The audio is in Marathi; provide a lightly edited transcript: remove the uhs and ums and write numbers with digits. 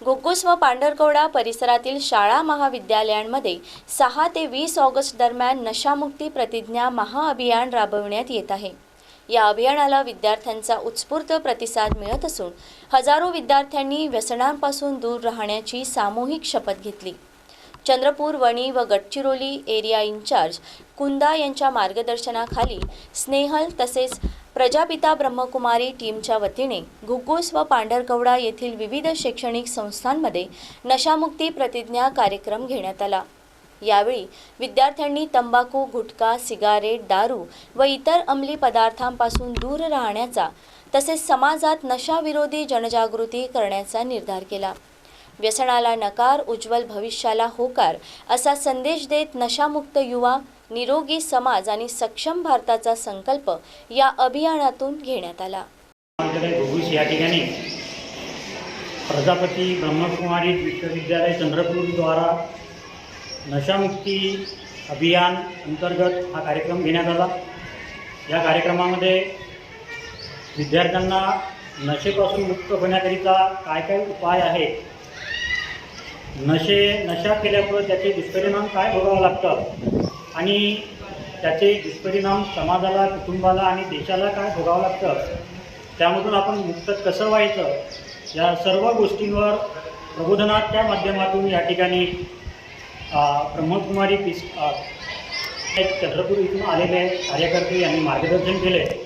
घुग्गुस व पांढरकवडा परिसरातील शाळा महाविद्यालयांमध्ये 6 ते 20 ऑगस्ट दरम्यान नशामुक्ती प्रतिज्ञा महाअभियान राबविण्यात येत आहे। या अभियानाला विद्यार्थ्यांचा उत्स्फूर्त प्रतिसाद मिळत असून हजारो विद्यार्थ्यांनी व्यसनांपासून दूर राहण्याची सामूहिक शपथ घेतली। चंद्रपूर, वणी व गडचिरोली एरिया इंचार्ज कुंदा यांच्या मार्गदर्शनाखाली स्नेहल तसेच प्रजापिता ब्रह्मकुमारी टीमच्या वतीने घुग्गुस व पांढरकवडा येथील विविध शैक्षणिक संस्थांमध्ये नशामुक्ती प्रतिज्ञा कार्यक्रम घेण्यात आला। यावेळी विद्यार्थ्यांनी तंबाखू, गुटखा, सिगारेट, दारू व इतर अंमली पदार्थांपासून दूर राहण्याचा तसेच समाजात नशाविरोधी जनजागृती करण्याचा निर्धार केला। व्यसनाला नकार, उज्ज्वल भविष्याला होकार असा संदेश देत नशामुक्त युवा, निरोगी समाज आणि सक्षम भारताचा संकल्प या अभियानातून घेण्यात आला। घुग्गुस या ठिकाणी प्रजापती ब्रह्मकुमारी विश्वविद्यालय चंद्रपूर द्वारा नशामुक्ती अभियान अंतर्गत हा कार्यक्रम घेण्यात आला। या कार्यक्रमामध्ये विद्यार्थ्यांना नशेपासून मुक्त होण्याकरिता काय काय उपाय आहेत, नशा केल्यामुळे त्याचे दुष्परिणाम काय भोगावे लागतात आणि त्याचे दुष्परिणाम समाजाला, कुटुंबाला आणि देशाला काय भोगावं लागतं, त्यामधून आपण मुक्त कसं व्हायचं, या सर्व गोष्टींवर प्रबोधनाच्या माध्यमातून या ठिकाणी ब्रह्मकुमारी चंद्रपूर इथून आलेले कार्यकर्ते यांनी मार्गदर्शन केले।